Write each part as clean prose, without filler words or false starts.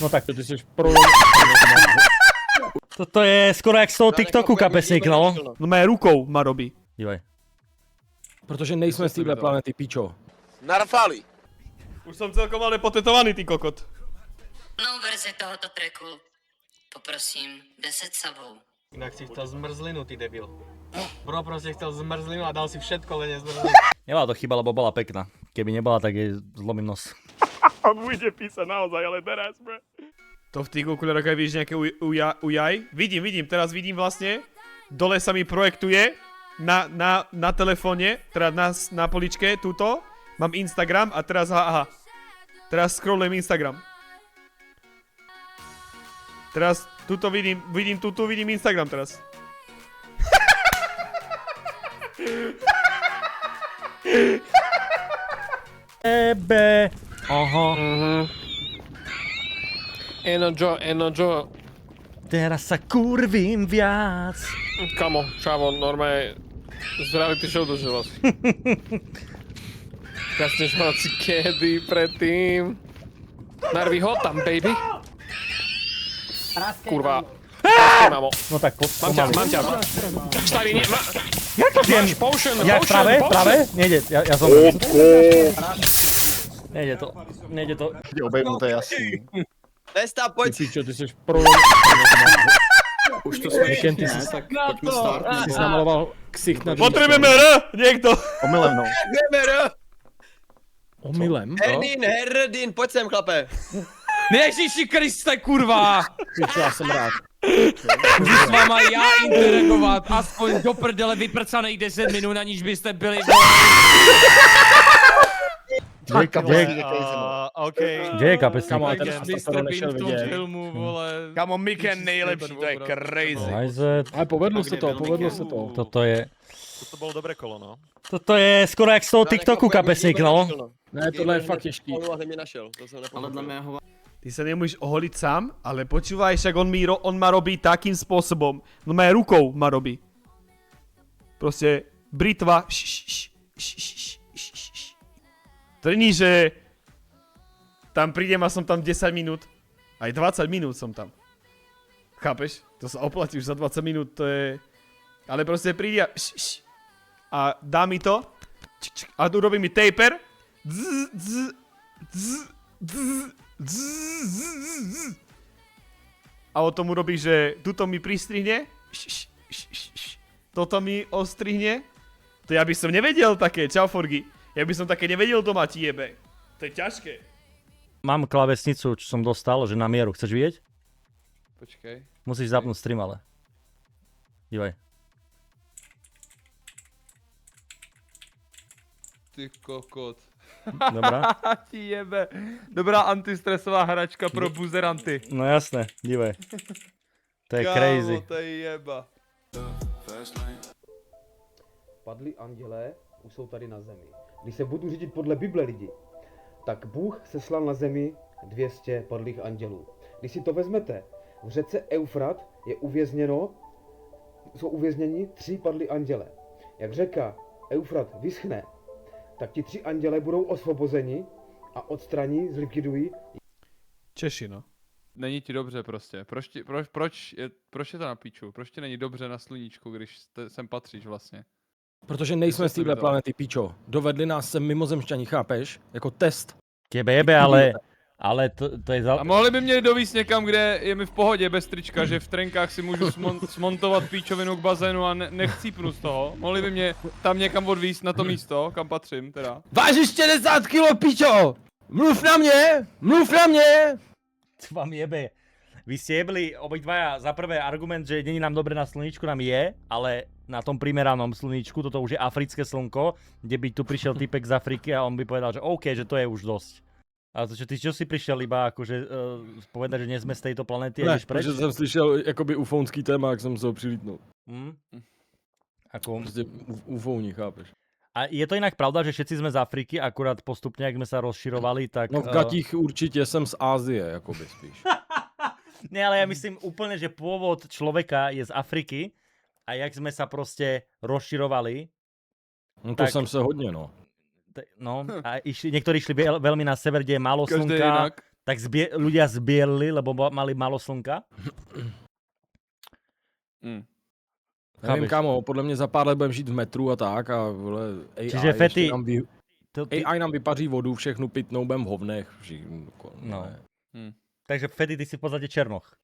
No tak, ty jsi pro... Toto je skoro jak z toho TikToku kapesník, no. No mé rukou ma robí. Dívej. Protože nejsme z téhle planety, pičo. Na Rafali. Už som celkom ale potetovaný, ty kokot. Plnou verzi tohoto tracku poprosím 10 subů. Inak si chcel zmrzlinu, ty debil. Bro proste chcel zmrzlinu a dal si všetko, len nezmrzlinu. Nebola to chyba, lebo bola pekná. Keby nebola, tak jej zlomím nos. On bude písať naozaj, ale teraz, bro. To v tých okuliarách aj vidíš nejaké ujaj? Vidím, teraz vidím vlastne. Dole sa mi projektuje na telefóne, teda na poličke, túto. Mám Instagram a teraz, aha. Teraz scrollujem Instagram. Teraz tuto vidím Instagram teraz. Tebe. Aha. Enojo. Teraz sa kurvím viac. Kamo, čavo, normálne z reality show dožil asi. Jasne, že hoci kedy predtým. Narvi ho tam, baby. Kurva. Mamo. No tak Mám ťa. Starý, nie, Jak to viem? máš potion. Jak práve? Nejde, ja som... Nejde to. Obejmu, to je jasný. Nesta, Ty poď. pičo, ty jsi pro... Už to sme Ty si namaloval ksicht na... Potrebujeme R, niekto. Omylem, no. Omylem? Herdin, poď sem, chlape. Ježíši Kriste, kurva! Pičo, já jsem rád. Můžu s váma já interagovat, aspoň do prdele vyprcaných 10 minut, aniž byste byli... Kde je kapesník? Kamo, a ten Vy to jste nešel v tom vidět. filmu, vole... Kamo, Miken nejlepší, to je crazy. Hajze, Ale povedlo se to. toto je... To bolo dobré kolo, no. Toto je skoro jak z toho TikToku kapesník, no. Ne, tohle je fakt těžký. Ale dla mého... Ty sa nemôžeš oholiť sám, ale počúvaj, však on ma robí takým spôsobom. No mé rukou ma robí. Proste britva. To není, že tam prídem a som tam 10 minút. Aj 20 minút som tam. Chápeš? To sa oplatí už za 20 minút, to je... Ale proste príde a dá mi to. A tu robí mi taper. A o tomu robí, že tuto mi pristrihne. Toto mi ostrihne. To ja by som nevedel také, čau Forgy. Ja by som také nevedel doma, ti jebe. To je ťažké. Mám klávesnicu, čo som dostal, že na mieru. Chceš vidieť? Počkej. Musíš zapnúť stream, ale. Dívaj. Ty kokot. Dobrá? Ti jebe. Dobrá antistresová hračka pro buzeranty. No jasné, dívaj. To je crazy. Kámo, to je jeba. Padli andělé, už jsou tady na zemi. Když se budu řídit podle Bible lidi, tak Bůh seslal na zemi 200 padlých andělů. Když si to vezmete, v řece Eufrat jsou uvězněni 3 padlí anděle. Jak řeka Eufrat vyschne, tak ti 3 anděle budou osvobozeni a odstraní, zlikvidují. Češi, no. Není ti dobře prostě. Proč je to na píču? Proč ti není dobře na sluníčku, když sem patříš vlastně? Protože nejsme z téhle planety, pičo. Dovedli nás sem mimozemšťani, chápeš? Jako test. Tebe jebe, ale to je... A mohli by mě dovízt někam, kde je mi v pohodě bez trička, že v trenkách si můžu smontovat píčovinu k bazénu a nechcípnu z toho. Mohli by mě tam někam odvízt na to místo, kam patřím teda. Vážíš 60 kilo, pičo! Mluv na mě! Co vám jebe? Vy ste jebli obidvaja za prvé argument, že není nám dobre na slníčku, nám je, ale na tom primeranom slníčku, toto už je africké slnko, kde by tu prišiel typek z Afriky a on by povedal, že OK, že to je už dosť. A to, ty čo si prišiel iba akože povedať, že nie sme z tejto planety a ideš preč? protože jsem slyšel jakoby ufounský téma, jak jsem se ho přilítnul. Ako... Prostě ufouní, chápeš? A je to inak pravda, že všetci sme z Afriky, akurát postupne, jak sme sa rozširovali, tak... No v gatích určitě jsem z Ázie, jakoby spíš. Ne, ale ja myslím úplne, že pôvod človeka je z Afriky a jak sme sa proste rozširovali... No to jsem se hodně, no. No, a niektorí išli veľmi na sever, kde je málo slnka, Tak ľudia zbielili, lebo mali málo slnka? Nevím, kámo, podle mě za pár let budeme žít v metru a tak a vole, AI, Čiže Fety... AI nám vypaří vodu, všechnu pitnou, budem v hovnech. No. Takže Fety, ty si v podstate černoch.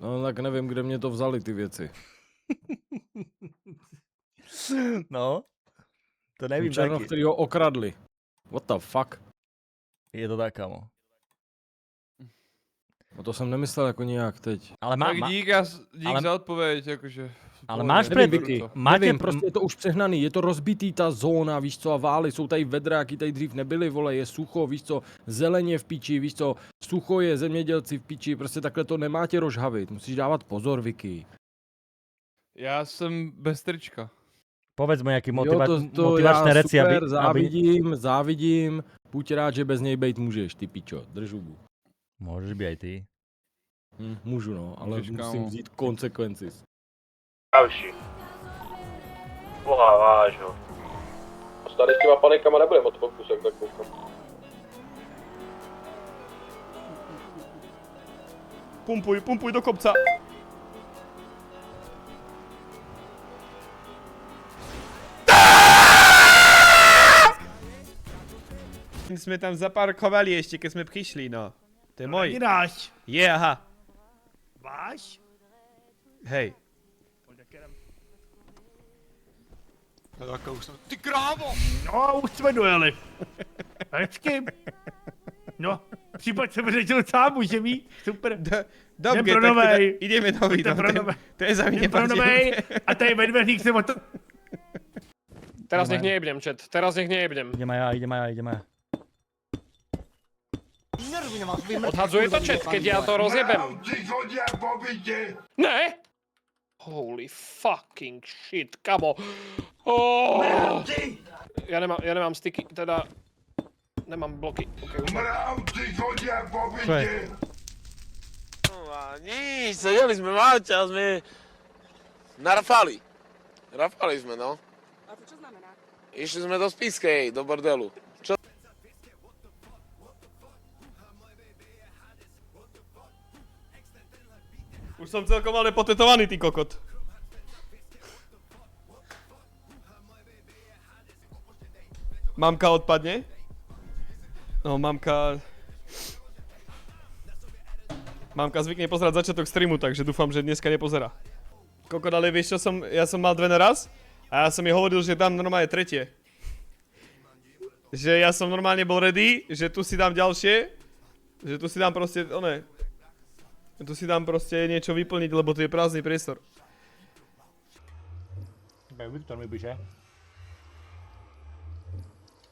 No tak nevím, kde mě to vzali ty věci. No. To nevím Černoch, taky. který ho okradli. What the fuck? Je to tak, kamo. No to jsem nemyslel jako nějak teď. Ale Tak dík za odpověď, jakože. Ale máš Nevím, prostě je to už přehnaný, je to rozbitý ta zóna, víš co, a vály, jsou tady vedra, jaký tady dřív nebyly, vole, je sucho, víš co, zeleně v piči, víš co, sucho je, zemědělci v piči, prostě takhle to nemá tě rozhavit, musíš dávat pozor, Vicky. Já jsem bez trička. Povedz mu nějaký motivačné reci, super, závidím, buď rád, že bez něj bejt můžeš, ty pičo, drž hubu. Můžeš být aj ty. Můžu no, ale musím vzít konsekvenci. Další. Boha, vážo. Tady s těma panikama nebudem od fokus, jak tak koukám. Pumpuj do kopca. Jsme tam zaparkovali ještě, keď jsme přišli, no. To je můj. Náš. Je, aha. Váš? Hej. Ty krávo! No, už jsme dojeli. Hezky. No, případ jsem řešil sám, může mít. Super. Dobře, tak teda ideme nový, no. To je za mě Pronovej. A tady ve dveřích se o to... Teraz nech nejebnem, chat. Teraz nech nejebnem. Ideme ja. Odhadzuje to chat, keď ja to rozjebem. Ne! Holy fucking shit, kamo. Oh. Ja nemám sticky, teda... Nemám bloky. Okay, Čo je? Nic, sedeli sme máte a sme na Rafali. Rafali sme, no. A to čo znamená? Išli sme do Spiskej, do bordelu. Čo? Už som celkom ale potetovaný, ty kokot. Mamka odpadne? No, mamka zvykne pozerať začiatok streamu, takže dúfam, že dneska nepozerá. Kokot, ale vieš čo ja som mal dve naraz a ja som jej hovoril, že dám normálne tretie. Že ja som normálne bol ready, že tu si dám ďalšie, že tu si dám proste, tu si dám proste niečo vyplniť, lebo tu je prázdny priestor. Viktor mi píše.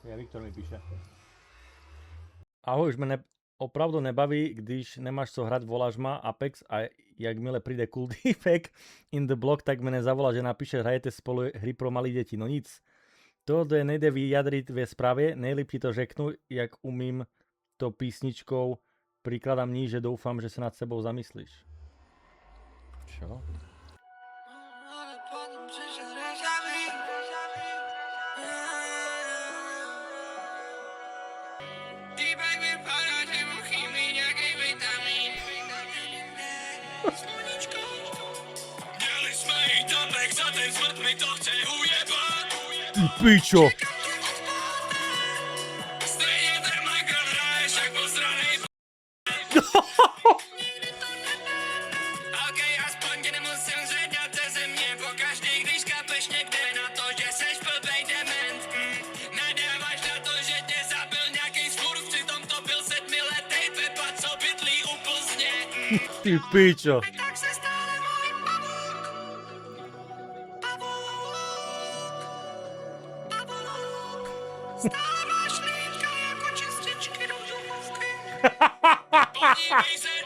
Viktor mi píše. Ahoj, už mě opravdu nebaví, když nemáš co hrať, voláš ma Apex a jakmile přijde cool defect in the block, tak mě zavolá, že napíše, hrajete spolu hry pro malé děti. No nic, to nejde vyjadriť ve správě, nejlíp ti to řeknu, jak umím to písničkou, prikladám níže, doufám, že se nad sebou zamyslíš. Čo? Ty pičo! Ty pičo!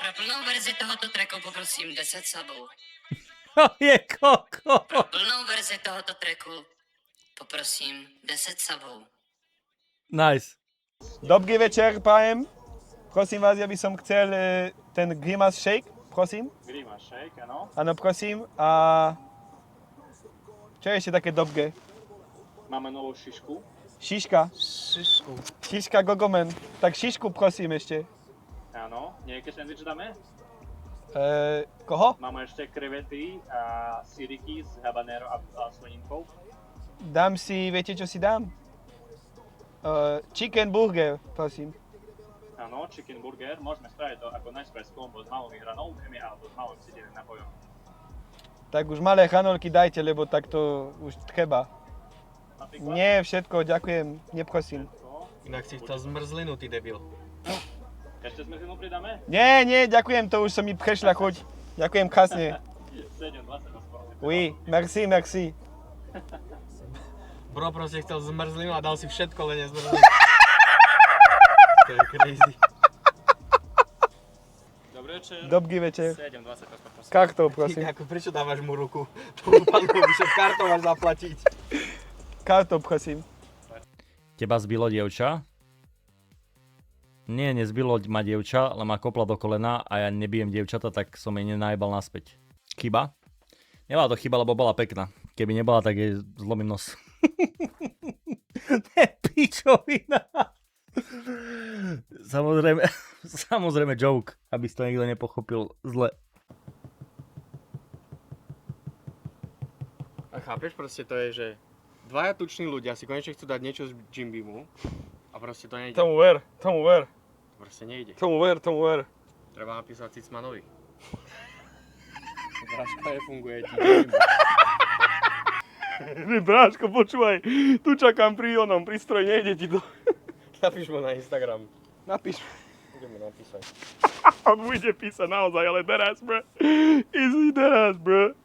Pro plnou verzi tohoto tracku poprosím 10 subů. Je koko! Pro plnou verzi tohoto tracku poprosím 10 subů. Nice. Dobrý večer, prajem. Prosím vás, ja by som chcel ten Grimace Shake, prosím. Grimace Shake, ano. Áno, prosím. A čo je ešte také dobré? Máme novou šišku. Šiška. Šišku. Šiška Gogomen. Tak šišku prosím ešte. Áno, nejaké sandviče dáme? Koho? Máme ešte krevety a siriky s habanero a sloninkou. Dám si, viete čo si dám? Chicken burger, prosím. Áno, chicken burger. Môžeme spraviť to ako najspress combo s malými hranolkami alebo s malým syteným napojom. Tak už malé hranolky dajte, lebo tak to už treba. Napríklad? Nie, všetko, ďakujem, neprosím. Inak si chcel zmrzlinu, ty debil. Ešte zmrzlinu pridáme? Nie, ďakujem, to už sa mi prešla chuť. Ďakujem krásne. 7,20 rozporujeme. Oui, merci. Bro proste chcel zmrzlinu a dal si všetko, len nezmrzlinu. To je crazy. Dobrý večer. Dobrý večer. 7,20 prosím. Kartou, prosím. Ako, prečo dávaš mu ruku? Tomu pánkovi, že kartou máš zaplatiť. Kartou, prosím. Teba zbilo dievča? Nie, nezbilo ma dievča, ale ma kopla do kolena a ja nebijem dievčata, tak som jej nenajebal naspäť. Chyba? Nebola to chyba, lebo bola pekná. Keby nebola, tak jej zlomím nos. Pičovina. Samozrejme joke, aby si to nikto nepochopil zle. A chápeš, proste to je, že dvaja tuční ľudia si konečne chcú dať niečo z Jim Beamu a proste to nejde. Tomu ver. To proste nejde. Tomu ver. Treba napísať Cicmanovi. Bráška nefunguje ti Jim Beam. Bráško, počúvaj, tu čakám pri stroji, nejde ti to. Napíš mu na Instagram. Napíš. Ideme napísať. A bude písať naozaj, ale teraz, bro. Easy teraz, bro.